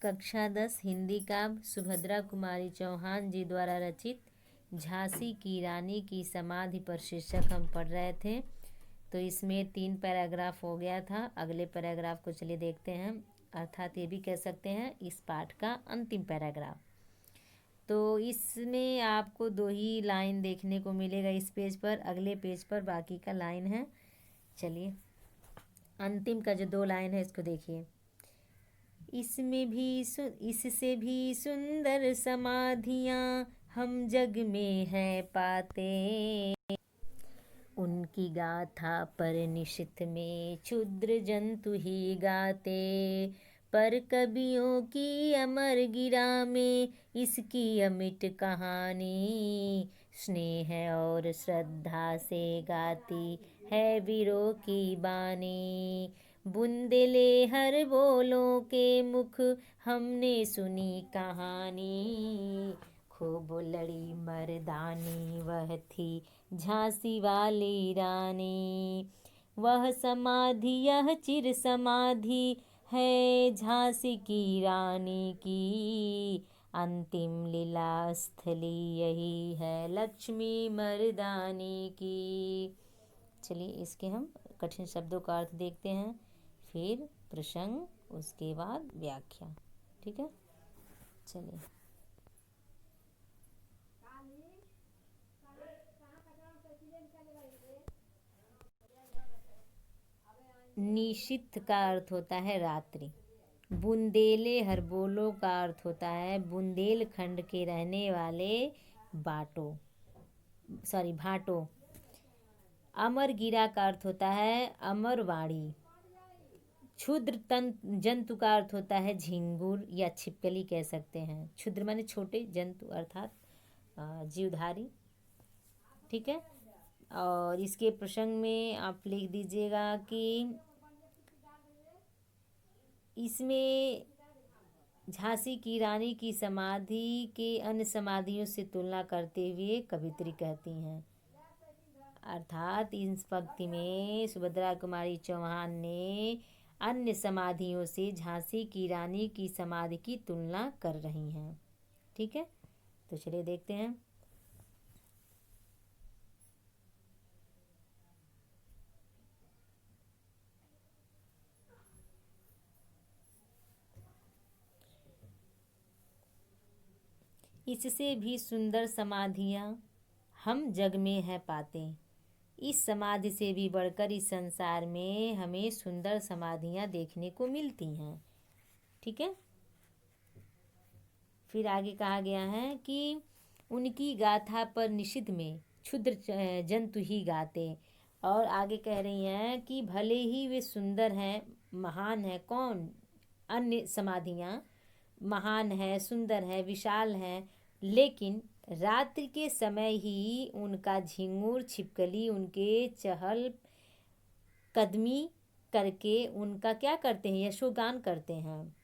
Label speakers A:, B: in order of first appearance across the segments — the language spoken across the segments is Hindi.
A: कक्षा 10 हिंदी काव्य सुभद्रा कुमारी चौहान जी द्वारा रचित झांसी की रानी की समाधि पर शीर्षक हम पढ़ रहे थे। तो इसमें 3 पैराग्राफ हो गया था। अगले पैराग्राफ को चलिए देखते हैं, अर्थात ये भी कह सकते हैं इस पाठ का अंतिम पैराग्राफ। तो इसमें आपको 2 ही लाइन देखने को मिलेगा इस पेज पर, अगले पेज पर बाकी का लाइन है। चलिए अंतिम का जो 2 लाइन है इसको देखिए। इससे भी सुंदर समाधियाँ हम जग में है पाते, उनकी गाथा पर निशित में क्षुद्र जंतु ही गाते। पर कवियों की अमर गिरा में इसकी अमिट कहानी, स्नेह और श्रद्धा से गाती है वीरों की बानी। बुंदेले हर बोलों के मुख हमने सुनी कहानी, खूब लड़ी मर्दानी वह थी झांसी वाली रानी। वह समाधि यह चिर समाधि है झांसी की रानी की, अंतिम लीला स्थली यही है लक्ष्मी मर्दानी की। चलिए इसके हम कठिन शब्दों का अर्थ देखते हैं, फिर प्रसंग, उसके बाद व्याख्या। ठीक है, चलिए। निशित का अर्थ होता है रात्रि। बुंदेले हरबोलो का अर्थ होता है बुंदेलखंड के रहने वाले भाटों। अमरगिरा का अर्थ होता है अमरवाड़ी। क्षुद्र जंतु का अर्थ होता है झिंगुर या छिपकली कह सकते हैं। क्षुद्र माने छोटे, जंतु अर्थात जीवधारी। ठीक है, और इसके प्रसंग में आप लिख दीजिएगा कि इसमें झांसी की रानी की समाधि के अन्य समाधियों से तुलना करते हुए कवित्री कहती हैं, अर्थात इस पंक्ति में सुभद्रा कुमारी चौहान ने अन्य समाधियों से झांसी की रानी की समाधि की तुलना कर रही हैं। ठीक है, तो चलिए देखते हैं। इससे भी सुंदर समाधियाँ हम जग में है पाते, इस समाधि से भी बढ़कर इस संसार में हमें सुंदर समाधियाँ देखने को मिलती हैं। ठीक है, फिर आगे कहा गया है कि उनकी गाथा पर निषिद्ध में क्षुद्र जंतु ही गाते, और आगे कह रही हैं कि भले ही वे सुंदर हैं, महान है, कौन अन्य समाधियाँ महान है, सुंदर है, विशाल हैं, लेकिन रात्रि के समय ही उनका झिंगुर छिपकली उनके चहल कदमी करके उनका क्या करते हैं, यशोगान करते हैं।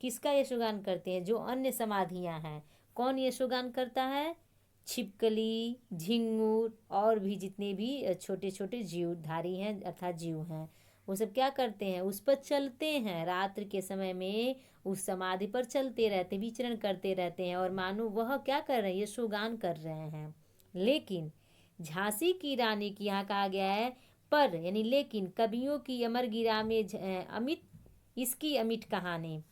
A: किसका यशोगान करते हैं? जो अन्य समाधियाँ हैं। कौन यशोगान करता है? छिपकली, झिंगुर और भी जितने भी छोटे छोटे जीवधारी हैं अर्थात जीव हैं, वो सब क्या करते हैं? उस पर चलते हैं। रात्रि के समय में उस समाधि पर चलते रहते, विचरण करते रहते हैं, और मानो वह क्या कर रहे हैं? यशोगान कर रहे हैं। लेकिन झांसी की रानी की यहाँ कहा गया है पर, यानी लेकिन कवियों की अमरगिरा में इसकी अमिट कहानी,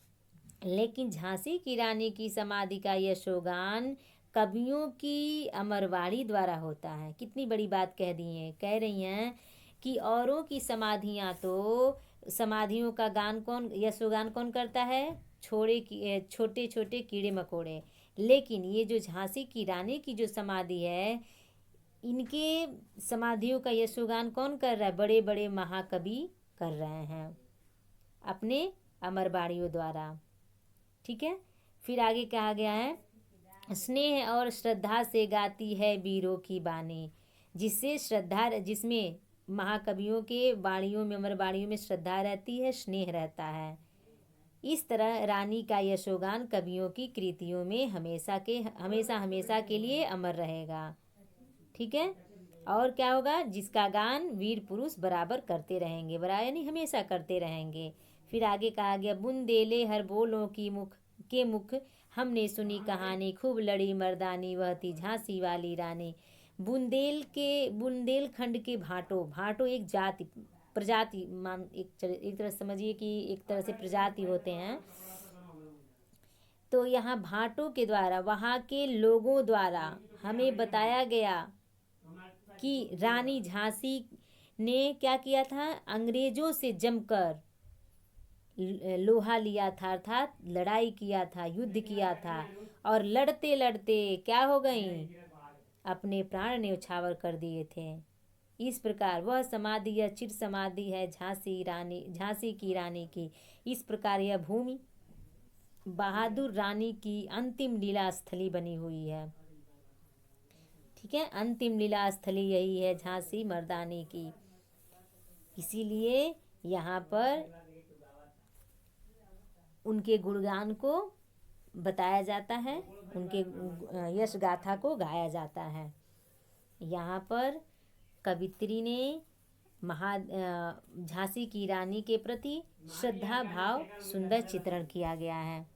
A: लेकिन झांसी की रानी की समाधि का यशोगान कवियों की अमरवाड़ी द्वारा होता है। कितनी बड़ी बात कह दी है, कह रही हैं कि औरों की समाधियाँ तो समाधियों का गान कौन, यशोगान कौन करता है? छोटे छोटे कीड़े मकोड़े, लेकिन ये जो झांसी की रानी की जो समाधि है, इनके समाधियों का यशोगान कौन कर रहा है? बड़े बड़े महाकवि कर रहे हैं अपने अमरवाड़ियों द्वारा। ठीक है, फिर आगे कहा गया है स्नेह और श्रद्धा से गाती है वीरों की बानी, जिसमें महाकवियों के वाणियों में, अमर वाणियों में श्रद्धा रहती है, स्नेह रहता है। इस तरह रानी का यशोगान कवियों की कृतियों में हमेशा हमेशा के लिए अमर रहेगा। ठीक है, और क्या होगा? जिसका गान वीर पुरुष बराबर करते रहेंगे, बराबर यानी हमेशा करते रहेंगे। फिर आगे कहा गया, बुंदेले हर बोलों की मुख हमने सुनी कहानी, खूब लड़ी मर्दानी वह थी झांसी वाली रानी। बुंदेलखंड के भाटो एक जाति प्रजाति मान एक तरह समझिए कि एक तरह से प्रजाति होते हैं। तो यहाँ भाटों के द्वारा, वहाँ के लोगों द्वारा हमें बताया गया कि रानी झांसी ने क्या किया था, अंग्रेजों से जमकर लोहा लिया था, अर्थात लड़ाई किया था, युद्ध किया था, और लड़ते लड़ते क्या हो गई, अपने प्राण न्यौछावर कर दिए थे। इस प्रकार वह समाधि, यह चिर समाधि है झांसी की रानी की। इस प्रकार यह भूमि बहादुर रानी की अंतिम लीला स्थली बनी हुई है। ठीक है, अंतिम लीला स्थली यही है झांसी मर्दानी की। इसीलिए यहाँ पर उनके गुणगान को बताया जाता है, उनके यश गाथा को गाया जाता है। यहाँ पर कवित्री ने झांसी की रानी के प्रति श्रद्धा भाव सुंदर चित्रण किया गया है।